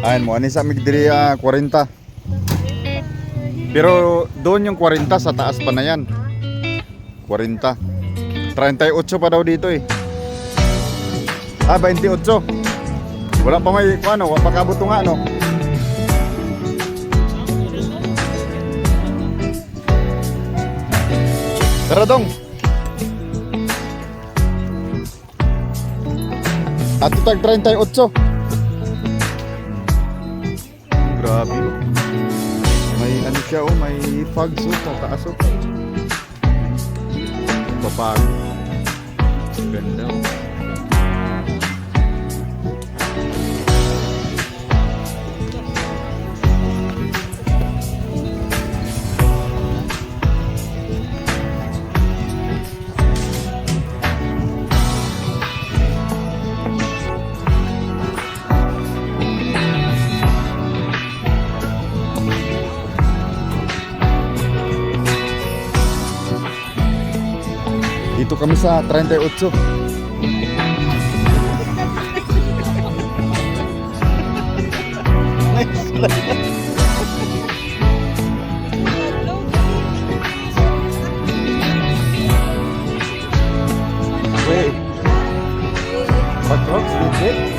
Ayan mo, ani sa migdiri 40. Pero doon yung 40 sa taas pa na yan. 40. 38 pa daw dito eh. 28. Wala pa may ano, wala pa kabuto nga no. Tara dong. Ato tag 38. Grabe. May ano siya oh, may fogs oh, sa taas oh. Papag. Ganda oh. Dito kami sa 38. Wait. What rocks did it?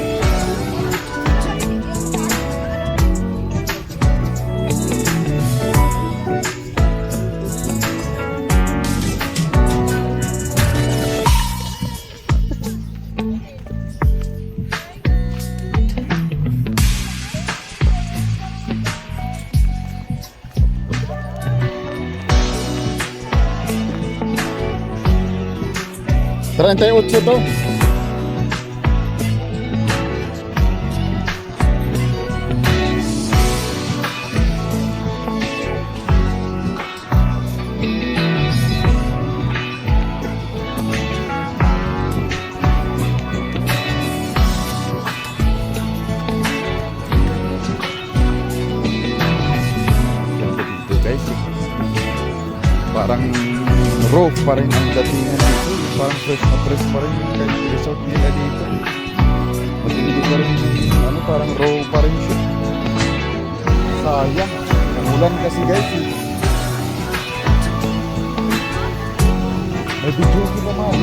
Treinta y ocho to. Guys, parang raw pa rin ang datingan dito. Parang fresh na fresh pa rin yung resort nila dito. Matindi pa rin ano, parang raw pa rin siya. Sayang, namulan kasi guys eh. May video ko naman.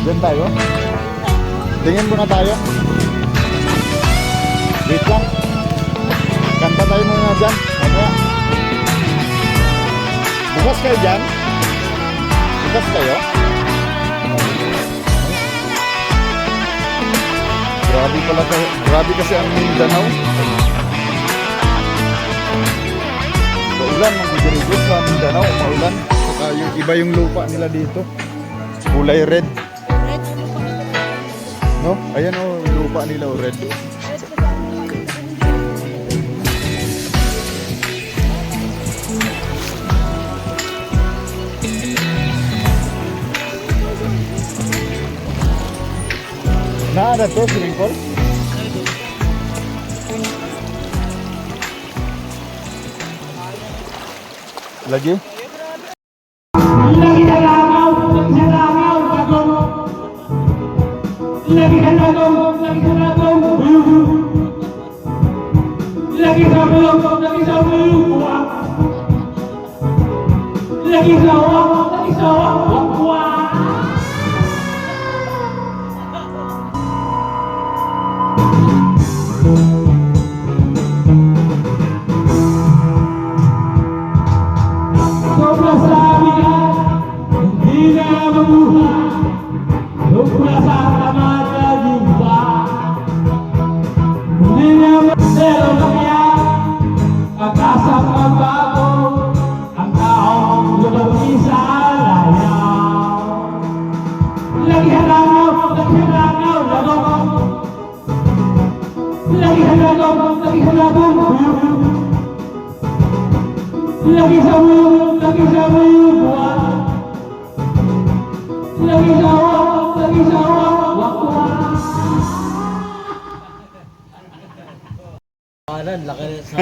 Diyan tayo. Tingin muna tayo. Wait lang. Kanta tayo muna dyan. Mamaya. Bukas kayo dyan? Bukas kayo? Grabe pala kayo. Grabe kasi ang Mindanao. Maulan ang dito sa Mindanao. Maulan. Saka yung iba yung lupa nila dito. Kulay red. No? Ayan o, yung lupa nila o red. Nah, ada tuh swimming pool. Lagi?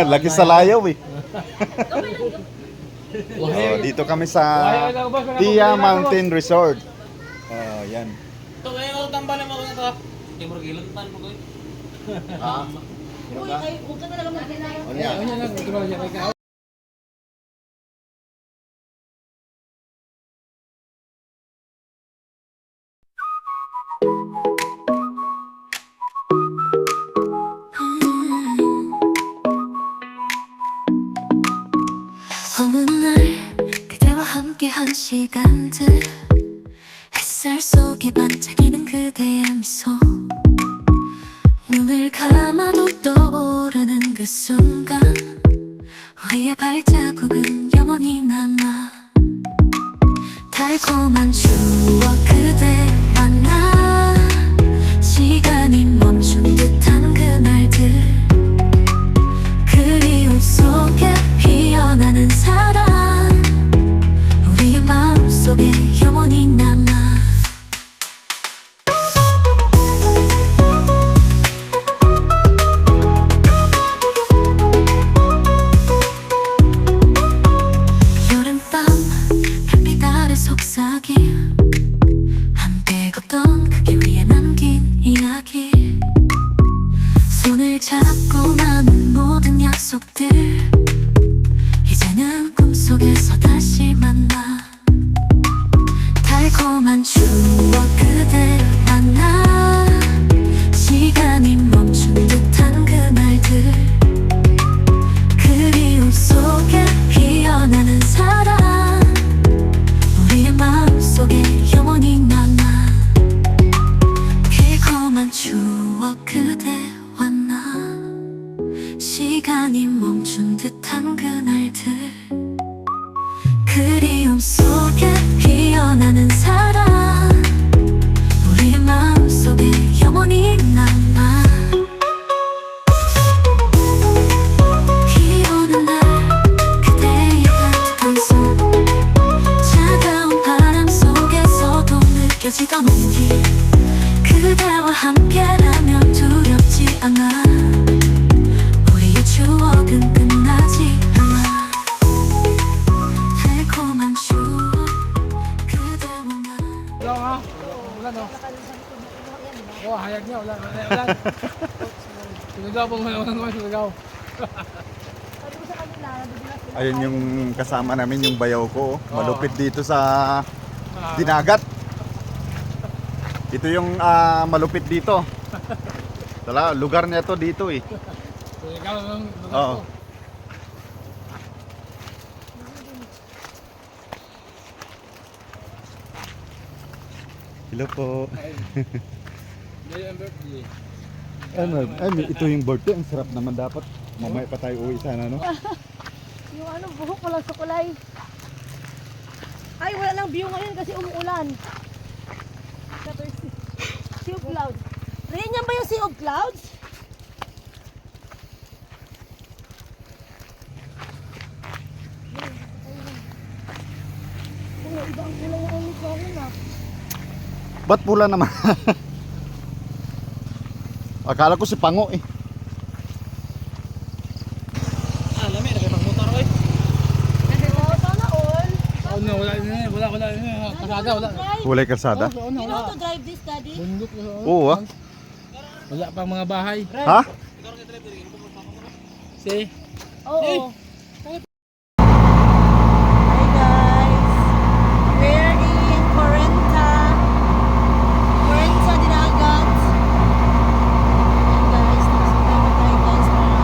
Lagi sa layaw eh. Oh, dito kami sa Tia Mountain Resort. Oh, yan. Ito kayo tambalan mo ko na to. Timur gilon tan mo ko. Ha? Uy, ay, huwag ka talaga mag-deny. Ano yan? 어느 날 그대와 함께한 시간들 햇살 속에 반짝이는 그대의 미소 눈을 감아도 떠오르는 그 순간 우리의 발자국은 영원히 남아 달콤한 추억 그대와 나 시간이 멈춘 듯한 그날들 그리움 속에 피어나는 사랑 우리의 마음속에 영원히 남아 여름밤 별빛 아래 속삭임 함께 걷던 그 길 위에 남긴 이야기 손을 잡고 나눈 모든 약속들 이제는 꿈속에서 다시 만나 달콤한 추억 그대와 나 시간이 멈춘 듯한 그날들 그리움 속에 피어나는 사랑 우리의 마음속에 영원히 남아 달콤한 추억 그대와 나 시간이 멈춘 듯한 그날들 그리움 속에 피어나는 사랑 우리의 마음속에 영원히 남아 비 오는 날 그대의 따뜻한 손 차가운 바람 속에서도 느껴지던 온기 그대와 함께라면 두렵지 않아 우리의 추억은 끝나지 않아 달콤한 추억 그대와 나 Ulan ha? Ulan o. Oo, hayag niya. Ulan. Ulan. Siligaw po ngayon. Ulan siligaw. Ayun yung kasama namin, yung bayaw ko. Malupit dito sa Dinagat. Ito yung malupit dito. Lugar niya to dito eh. Siligaw ng lugar Oo. ko. Hello po. Day and birthday. Ito yung birthday. Ang sarap naman dapat. Mamaya pa tayo uwi sana, no? Yung ano, buhok ko lang sa kulay. Ay, wala lang view ngayon kasi umuulan. Sea of Clouds. Riyan yan ba yung Sea of Clouds? Oo, ibang kulay ang ulit ko rin ah. Ba't pula naman? Akala ko si Pango eh. Alam eh, nagpapagmotor ko eh. Oo, sana all. Oo na, wala na eh. Wala na eh. Kasada, wala. Kulay kalsada. Oo, You know wala. to drive this, Daddy? Bundok. Oo ah. Wala pang mga bahay. Ha? See? Oo. Hi guys. We're in Corenta. Corenta, Dinagat. Ayan guys, nakasubay tayo guys para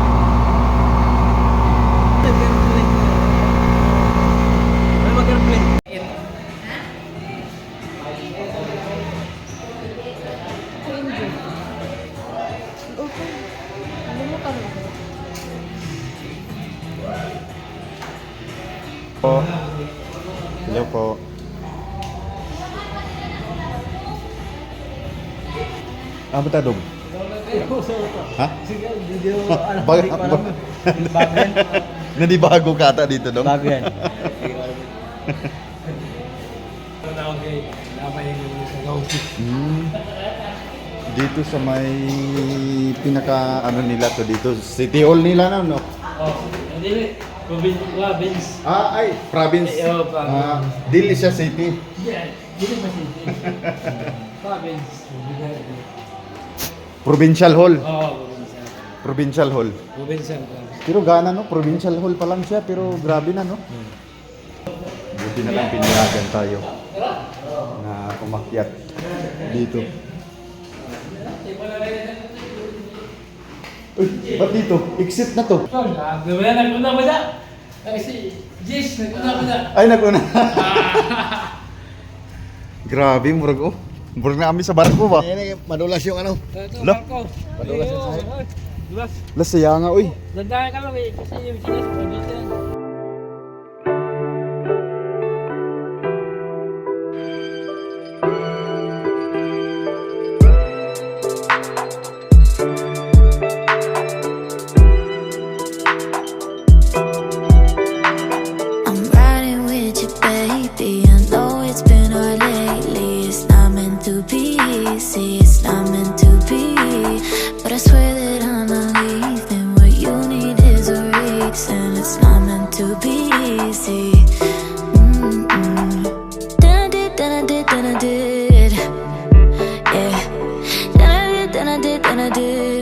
Po. Hello po. Apa tadong? Ha? Nanibago ka ata dito dong? Bago yan. Dito sa may pinaka ano nila to dito, City Hall nila no? Oh, hindi. Province. Ay, province. Oo, province. Dili siya city. Yeah, dito pa city. Province. Provincial Hall. Oo, Provincial Hall. Provincial. Pero gana no, Provincial Hall pa lang siya, pero grabe na no. Buti na lang pinayagan tayo na umakyat dito. Uy, ba't dito? Exit na to. Naguna ba siya? Ay, si Jess, naguna ba siya? Ay, naguna. Grabe, murag oh. Murag na kami sa barko ba? Madulas yung ano. Ito, Lo. Marco. Madulas yung sahig. Dulas. Lasaya nga, uy. Dandahan ka lang eh, kasi yung Jess, pwede yan. I'm riding with you, baby. I know it's been hard lately. It's not meant to be easy. It's not meant to be. But I swear that I'm not leaving. What you need is a reason. It's not meant to be easy. Then I did, then I did, then I did. Yeah. Then I did, then I did, then I did.